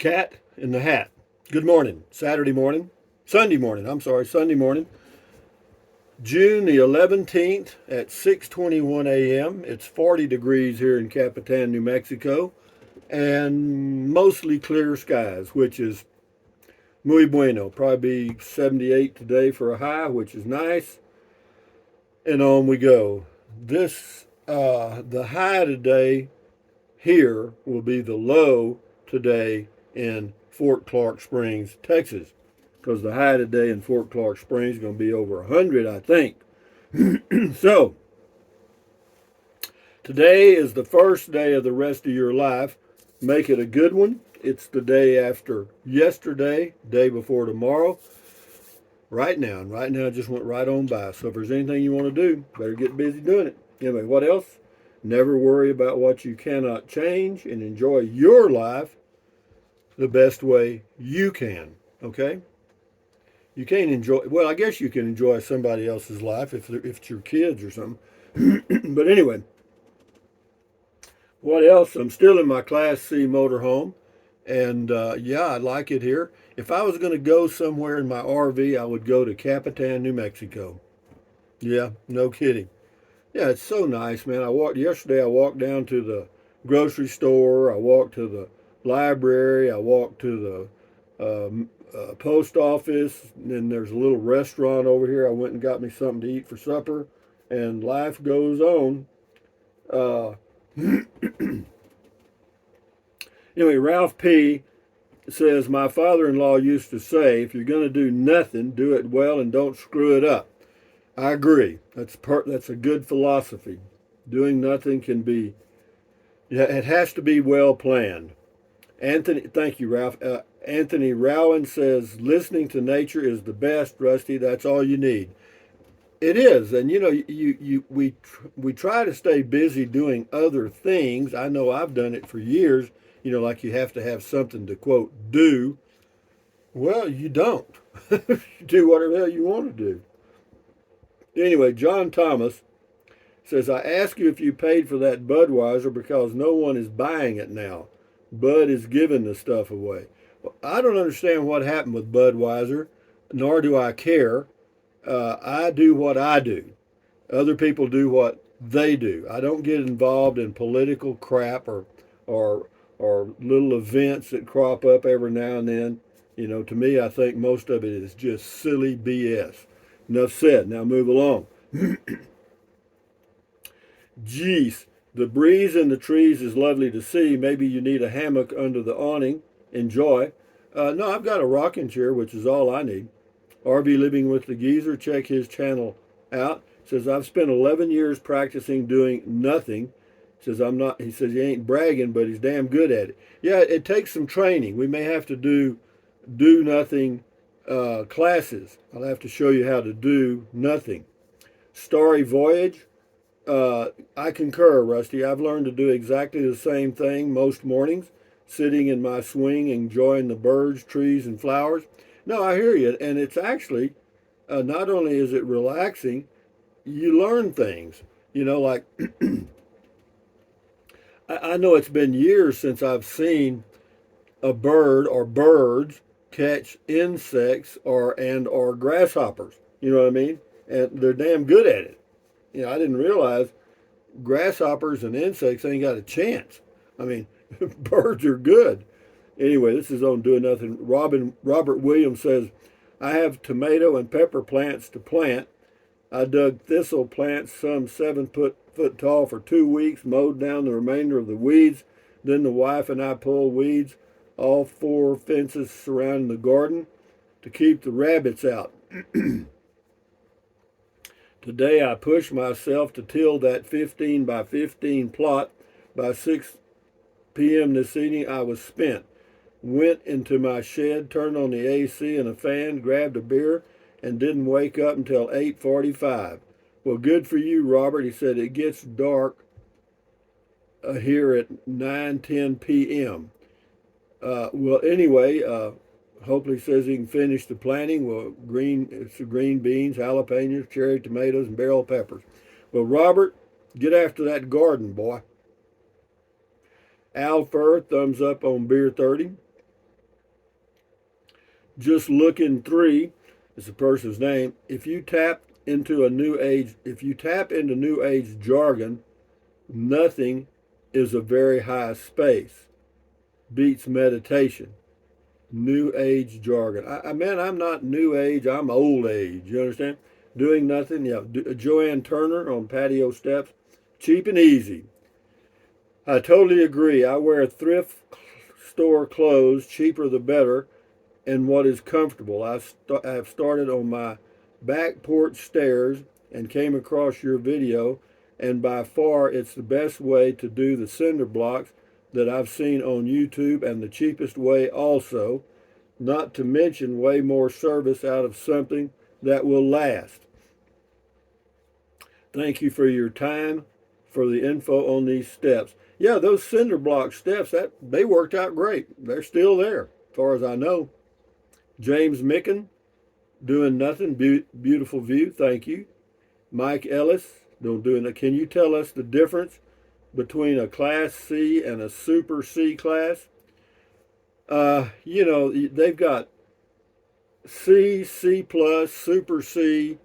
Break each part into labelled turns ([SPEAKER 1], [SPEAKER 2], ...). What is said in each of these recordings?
[SPEAKER 1] Cat in the Hat. Good morning. Sunday morning. Sunday morning, June the 11th at 6:21 a.m. It's 40 degrees here in Capitan, New Mexico, and mostly clear skies, which is muy bueno. Probably be 78 today for a high, which is nice. And on we go. The high today here will be the low today in Fort Clark Springs, Texas, because the high today in Fort Clark Springs is going to be over 100, I think. So, today is the first day of the rest of your life. Make it a good one. It's the day after yesterday, day before tomorrow. Right now, and right now it just went right on by. So if there's anything you want to do, better get busy doing it. Anyway, what else? Never worry about what you cannot change and enjoy your life the best way you can. Okay? You can't enjoy, well, I guess you can enjoy somebody else's life if it's your kids or something. But anyway, what else? I'm still in my Class C motorhome, and yeah, I like it here. If I was going to go somewhere in my RV, I would go to Capitan, New Mexico. Yeah, no kidding. Yeah, it's so nice, man. I walked down to the grocery store. I walked to the library. I walked to the post office. And then there's a little restaurant over here. I went and got me something to eat for supper. And life goes on. Uh, anyway, Ralph P. says, my father-in-law used to say, if you're going to do nothing, do it well and don't screw it up. I agree. That's a good philosophy. Doing nothing can be, it has to be well planned. Thank you, Ralph. Anthony Rowan says, listening to nature is the best, Rusty. That's all you need. It is, and you know, we try to stay busy doing other things. I know I've done it for years. You know, like you have to have something to quote do. Well, you don't. Do whatever the hell you want to do. Anyway, John Thomas says, I ask you if you paid for that Budweiser because no one is buying it now. Bud is giving the stuff away. Well, I don't understand what happened with Budweiser, nor do I care. I do what I do. Other people do what they do. I don't get involved in political crap or or little events that crop up every now and then. You know, to me, I think most of it is just silly BS. Enough said. Now move along. Geez, the breeze in the trees is lovely to see. Maybe you need a hammock under the awning. Enjoy. No, I've got a rocking chair, which is all I need. RV Living with the Geezer, check his channel out. Says, I've spent 11 years practicing doing nothing. Says, I'm not, he says, he ain't bragging, but he's damn good at it. Yeah, it takes some training. We may have to do nothing classes. I'll have to show you how to do nothing. Starry Voyage, I concur, Rusty. I've learned to do exactly the same thing most mornings, sitting in my swing, enjoying the birds, trees, and flowers. No, I hear you. And it's actually, not only is it relaxing, you learn things. You know, like, I know it's been years since I've seen a bird or birds catch insects or grasshoppers. You know what I mean? And they're damn good at it. You know, I didn't realize grasshoppers and insects ain't got a chance. I mean, birds are good. Anyway, this is on Doing Nothing. Robert Williams says, I have tomato and pepper plants to plant. I dug thistle plants some 7 foot tall for 2 weeks, mowed down the remainder of the weeds. Then the wife and I pulled weeds all 4 fences surrounding the garden to keep the rabbits out. Today I pushed myself to till that 15 by 15 plot. By 6 p.m. this evening I was spent. Went into my shed, turned on the AC and a fan, grabbed a beer, and didn't wake up until 8:45. Well, good for you, Robert. He said it gets dark here at 9:10 p.m. Well, anyway, hopefully says he can finish the planting. Well, it's the green beans, jalapenos, cherry tomatoes, and bell peppers. Well, Robert, get after that garden, boy. Al Fur, thumbs up on Beer 30. Just looking three is the person's name. If you tap into new age jargon, nothing is a very high space. Beats meditation. New age jargon. Man, I'm not new age. I'm old age. You understand? Doing nothing. Yeah. Joanne Turner on patio steps. Cheap and easy. I totally agree. I wear thrift store clothes. Cheaper the better. And what is comfortable. I have started on my back porch stairs and came across your video, and by far it's the best way to do the cinder blocks that I've seen on YouTube, and the cheapest way also, not to mention way more service out of something that will last. Thank you for your time, for the info on these steps. Yeah, those cinder block steps, that they worked out great. They're still there, as far as I know. James Micken, doing nothing. Beautiful view. Thank you. Mike Ellis, don't do it. Can you tell us the difference between a Class C and a Super C class? They've got C, C plus, Super C.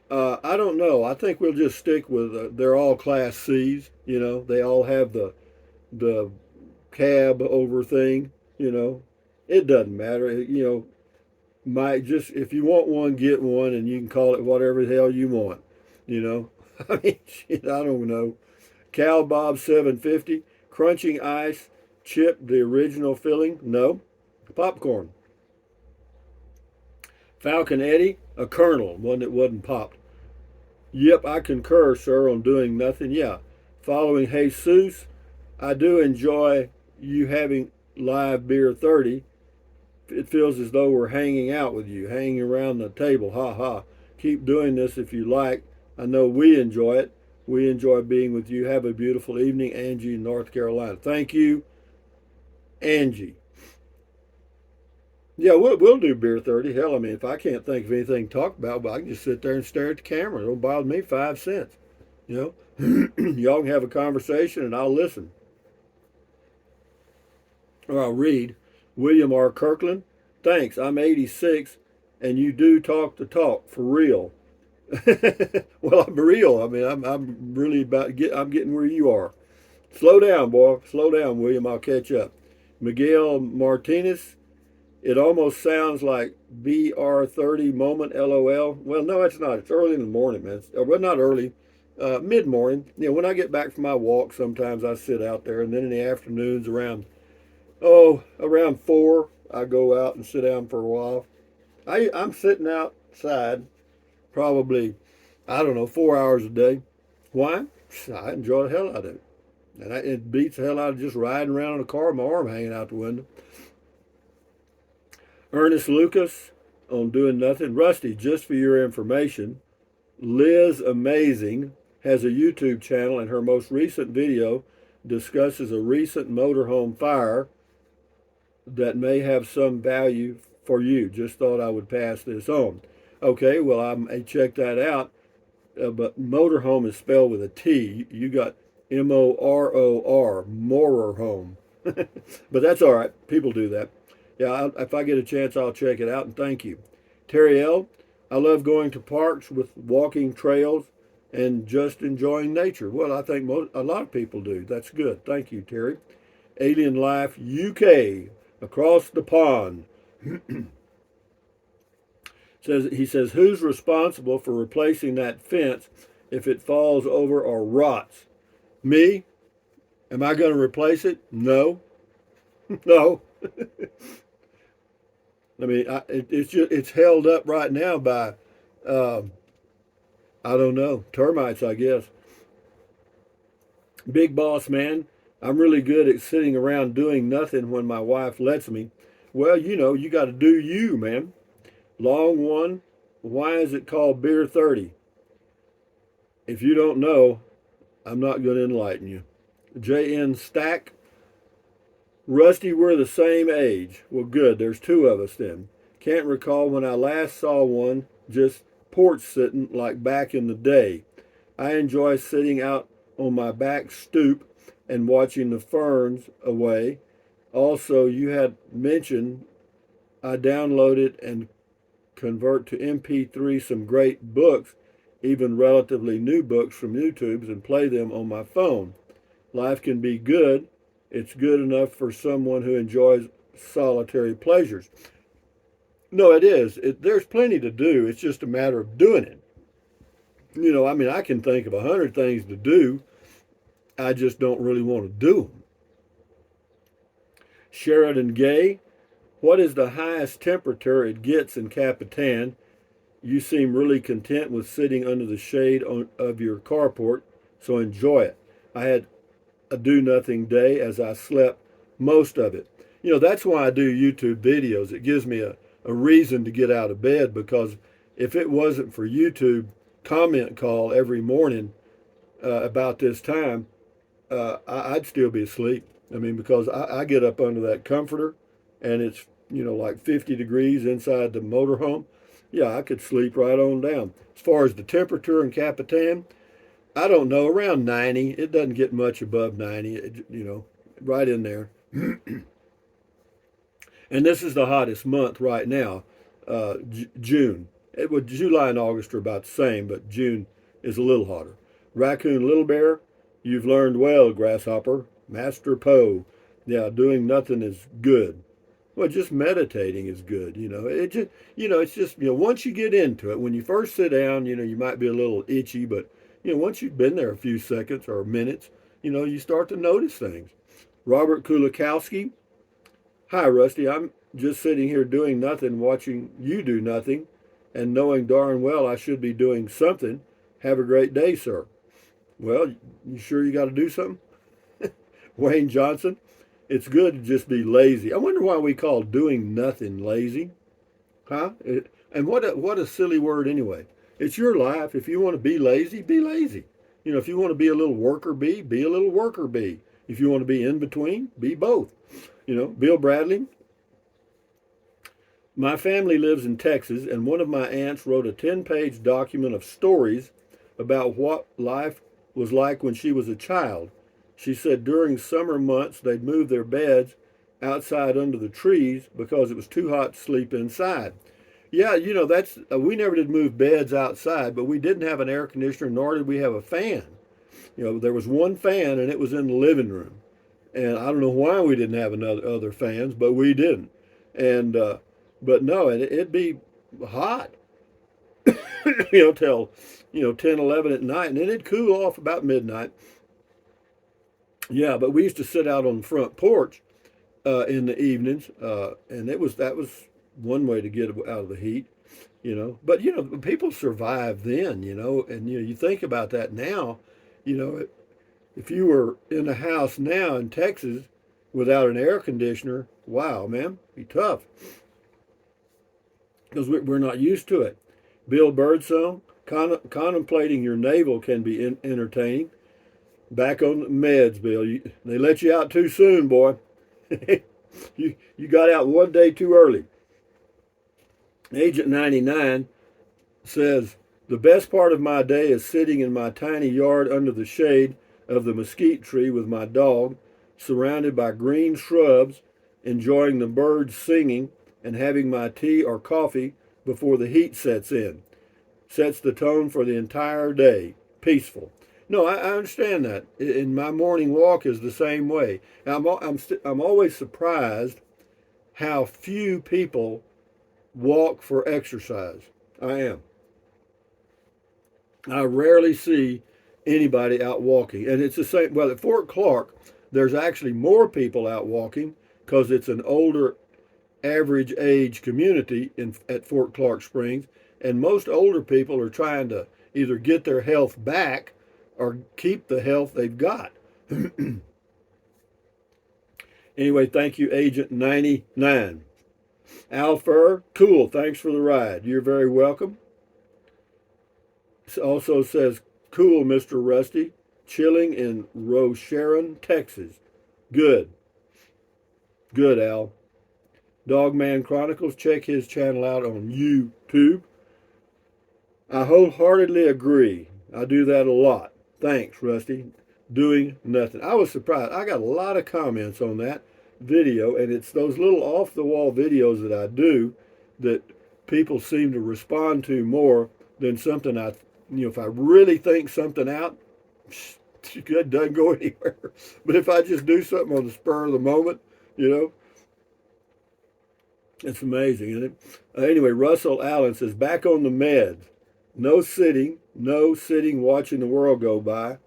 [SPEAKER 1] I don't know. I think we'll just stick with they're all Class C's. They all have the cab over thing. It doesn't matter. Might just if you want one, get one, and you can call it whatever the hell you want. You know, I mean, shit, I don't know. Cal Bob 750, crunching ice, chip the original filling. No, popcorn. Falcon Eddie, a kernel, one that wasn't popped. Yep, I concur, sir, on doing nothing. Yeah, following Jesus, I do enjoy you having live beer 30. It feels as though we're hanging out with you, hanging around the table. Ha ha. Keep doing this if you like. I know we enjoy it. We enjoy being with you. Have a beautiful evening, Angie in North Carolina. Thank you, Angie. Yeah, we'll do beer 30. Hell, I mean, if I can't think of anything to talk about, but I can just sit there and stare at the camera. It don't bother me 5 cents. You know, y'all can have a conversation and I'll listen. Or I'll read. William R. Kirkland, thanks. I'm 86 and you do talk the talk for real. Well, I'm real. I mean, I'm really I'm getting where you are. Slow down, boy. Slow down, William. I'll catch up. Miguel Martinez, it almost sounds like BR30 moment, LOL. Well, no, it's not. It's early in the morning, man. Well, not early, mid morning. When I get back from my walk, sometimes I sit out there, and then in the afternoons around 4, I go out and sit down for a while. I'm sitting outside probably, I don't know, 4 hours a day. Why? I enjoy the hell out of it. And it beats the hell out of just riding around in a car with my arm hanging out the window. Ernest Lucas on Doing Nothing. Rusty, just for your information, Liz Amazing has a YouTube channel, and her most recent video discusses a recent motorhome fire that may have some value for you. Just thought I would pass this on. Okay, well, I may check that out. But motorhome is spelled with a T. You got Moror, Morer home. But that's all right. People do that. Yeah, if I get a chance, I'll check it out, and thank you. Terry L., I love going to parks with walking trails and just enjoying nature. Well, I think a lot of people do. That's good. Thank you, Terry. Alien Life UK, across the pond. He says, who's responsible for replacing that fence if it falls over or rots? Me? Am I going to replace it? No. No. I mean, it's held up right now by, I don't know, termites, I guess. Big boss man, I'm really good at sitting around doing nothing when my wife lets me. Well, you got to do you, man. Long one, why is it called Beer 30? If you don't know, I'm not going to enlighten you. JN Stack, Rusty, we're the same age. Well, good. There's two of us then. Can't recall when I last saw one, just porch sitting like back in the day. I enjoy sitting out on my back stoop and watching the ferns away. Also, you had mentioned I download it and convert to MP3 some great books, even relatively new books from YouTube, and play them on my phone. Life can be good. It's good enough for someone who enjoys solitary pleasures. No, it is. There's plenty to do. It's just a matter of doing it. I mean, I can think of 100 things to do. I just don't really want to do them. Sheridan Gay, what is the highest temperature it gets in Capitan? You seem really content with sitting under the shade of your carport, so enjoy it. I had a do nothing day as I slept most of it. That's why I do YouTube videos. It gives me a reason to get out of bed, because if it wasn't for YouTube comment call every morning about this time, I'd still be asleep. I mean, because I get up under that comforter and it's, like 50 degrees inside the motorhome. Yeah, I could sleep right on down. As far as the temperature in Capitan, I don't know, around 90. It doesn't get much above 90, right in there. And this is the hottest month right now, June. July and August are about the same, but June is a little hotter. Raccoon Little Bear, you've learned well, Grasshopper. Master Poe, yeah, doing nothing is good. Well, just meditating is good. It's just, once you get into it, when you first sit down, you might be a little itchy, but, once you've been there a few seconds or minutes, you start to notice things. Robert Kulikowski, hi, Rusty. I'm just sitting here doing nothing, watching you do nothing, and knowing darn well I should be doing something. Have a great day, sir. Well, you sure you got to do something? Wayne Johnson, it's good to just be lazy. I wonder why we call doing nothing lazy. Huh? And what a silly word anyway. It's your life. If you want to be lazy, be lazy. If you want to be a little worker bee, be a little worker bee. If you want to be in between, be both. Bill Bradley, my family lives in Texas, and one of my aunts wrote a 10-page document of stories about what life was like when she was a child. She said during summer months they'd move their beds outside under the trees because it was too hot to sleep inside. Yeah, that's we never did move beds outside, but we didn't have an air conditioner, nor did we have a fan. There was one fan, and it was in the living room. And I don't know why we didn't have other fans, but we didn't. And but no, it'd be hot, till 10, 11 at night, and then it'd cool off about midnight. Yeah, but we used to sit out on the front porch in the evenings, and that was one way to get out of the heat. But people survived then. And you think about that now. If you were in a house now in Texas without an air conditioner, wow, man, it'd be tough because we're not used to it. Bill Birdsong, contemplating your navel can be entertaining. Back on the meds, Bill. They let you out too soon, boy. you got out one day too early. Agent 99 says, the best part of my day is sitting in my tiny yard under the shade of the mesquite tree with my dog, surrounded by green shrubs, enjoying the birds singing, and having my tea or coffee before the heat sets in. Sets the tone for the entire day. Peaceful. No, I understand that. And my morning walk is the same way. I'm always surprised how few people walk for exercise. I am. I rarely see anybody out walking. And it's the same. Well, at Fort Clark, there's actually more people out walking because it's an older average age community at Fort Clark Springs. And most older people are trying to either get their health back or keep the health they've got. Anyway, thank you, Agent 99. Al Fur, cool, thanks for the ride. You're very welcome. It also says, cool, Mr. Rusty, chilling in Rocheron, Texas. Good. Good, Al. Dogman Chronicles, check his channel out on YouTube. I wholeheartedly agree. I do that a lot. Thanks, Rusty. Doing nothing. I was surprised. I got a lot of comments on that. video, and it's those little off-the-wall videos that I do that people seem to respond to more than something if I really think something out, it doesn't go anywhere. But if I just do something on the spur of the moment, you know, it's amazing, isn't it? Anyway, Russell Allen says, back on the meds. No sitting watching the world go by.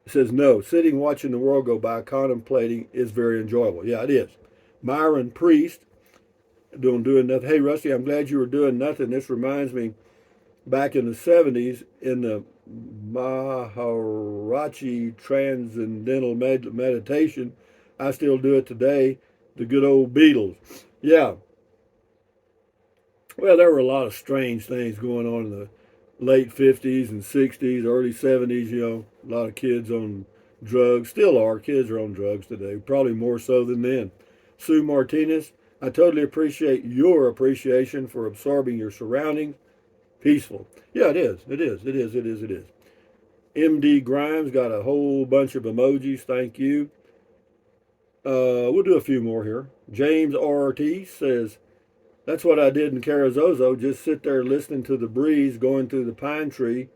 [SPEAKER 1] He says, no, sitting watching the world go by, contemplating is very enjoyable. Yeah, it is. Myron Priest, doing nothing. Hey, Rusty, I'm glad you were doing nothing. This reminds me, back in the 70s, in the Maharaji Transcendental Meditation, I still do it today, the good old Beatles. Yeah. Well, there were a lot of strange things going on in the late 50s and 60s, early 70s, a lot of kids on drugs. Still are. Kids are on drugs today, probably more so than then. Sue Martinez, I totally appreciate your appreciation for absorbing your surroundings. Peaceful. Yeah, it is. It is. It is. It is. It is. MD Grimes got a whole bunch of emojis. Thank you. We'll do a few more here. James Ortiz says, that's what I did in Carrizozo. Just sit there listening to the breeze going through the pine tree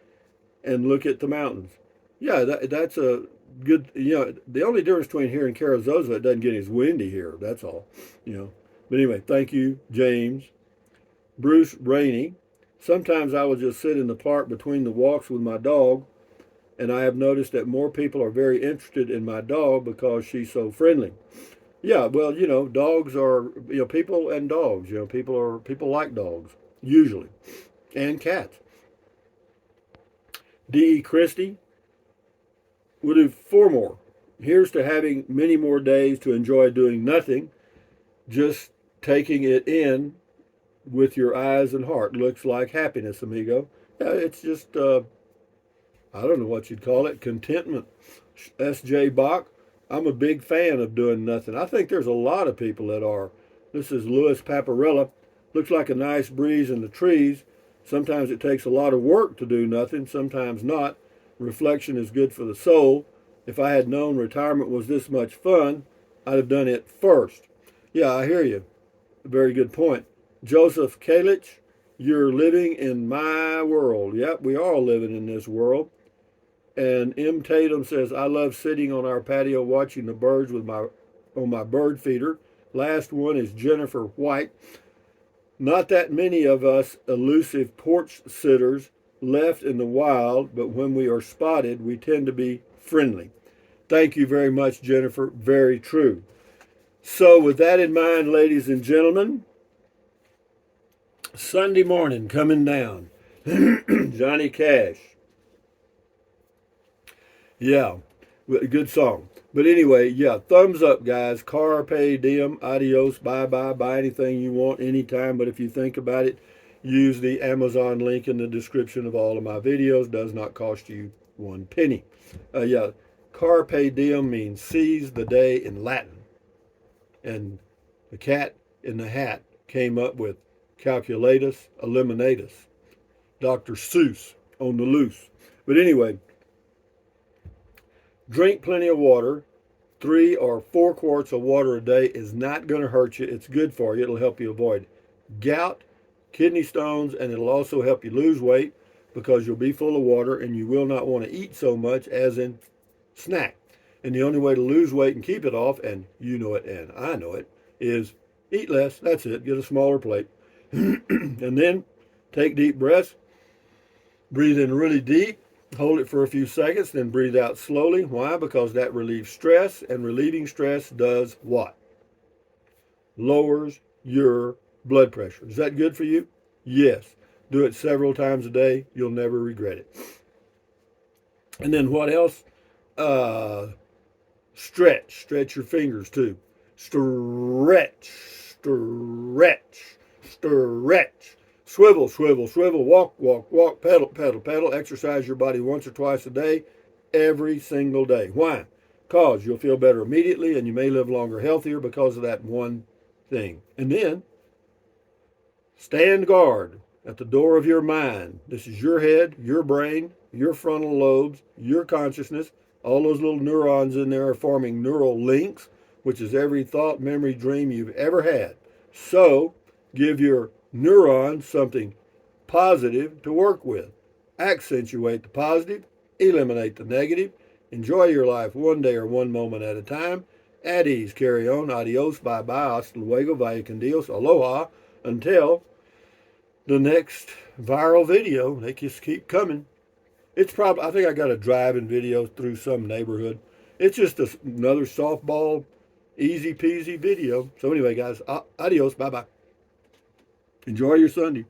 [SPEAKER 1] and look at the mountains. Yeah, that's a good, the only difference between here and Carrizozo, it doesn't get as windy here. That's all. But anyway, thank you, James. Bruce Rainey. Sometimes I will just sit in the park between the walks with my dog, and I have noticed that more people are very interested in my dog because she's so friendly. Yeah, well, dogs are, people and dogs. People like dogs usually, and cats. D.E. Christie, we'll do 4 more. Here's to having many more days to enjoy doing nothing, just taking it in with your eyes and heart. Looks like happiness, amigo. Yeah, it's just, I don't know what you'd call it, contentment. S.J. Bach, I'm a big fan of doing nothing. I think there's a lot of people that are. This is Louis Paparella. Looks like a nice breeze in the trees. Sometimes it takes a lot of work to do nothing, sometimes not. Reflection is good for the soul. If I had known retirement was this much fun, I'd have done it first. Yeah, I hear you. A very good point. Joseph Kalich, you're living in my world. Yep, we are living in this world. And M. Tatum says, I love sitting on our patio watching the birds on my bird feeder. Last one is Jennifer White. Not that many of us elusive porch sitters left in the wild, but when we are spotted, we tend to be friendly. Thank you very much, Jennifer. Very true. So with that in mind, ladies and gentlemen, Sunday morning coming down. Johnny Cash. Yeah, good song. But anyway, yeah, thumbs up, guys. Carpe diem, adios, bye-bye, buy anything you want anytime. But if you think about it, use the Amazon link in the description of all of my videos. Does not cost you 1 penny. Yeah, carpe diem means seize the day in Latin. And the cat in the hat came up with calculatus eliminatus. Dr. Seuss on the loose. But anyway, drink plenty of water. 3 or 4 quarts of water a day is not going to hurt you. It's good for you. It'll help you avoid gout, kidney stones, and it'll also help you lose weight because you'll be full of water and you will not want to eat so much as in snack. And the only way to lose weight and keep it off, and you know it and I know it, is eat less. That's it. Get a smaller plate. And then take deep breaths. Breathe in really deep. Hold it for a few seconds, then breathe out slowly. Why? Because that relieves stress, and relieving stress does what? Lowers your blood pressure. Is that good for you? Yes. Do it several times a day. You'll never regret it. And then what else? Stretch. Stretch your fingers too. Stretch. Stretch. Stretch. Swivel, swivel, swivel, walk, walk, walk, pedal, pedal, pedal. Exercise your body once or twice a day, every single day. Why? Because you'll feel better immediately and you may live longer, healthier because of that one thing. And then, stand guard at the door of your mind. This is your head, your brain, your frontal lobes, your consciousness. All those little neurons in there are forming neural links. which is every thought, memory, dream you've ever had. So, give your neurons something positive to work with. Accentuate the positive, eliminate the negative. Enjoy your life one day or one moment at a time. At ease, carry on. Adios, bye bye, hasta luego, vaya con Dios, aloha. Until the next viral video, they just keep coming. It's probably, I think I got a driving video through some neighborhood. It's just another softball, easy peasy video. So, anyway, guys, adios, bye bye. Enjoy your Sunday.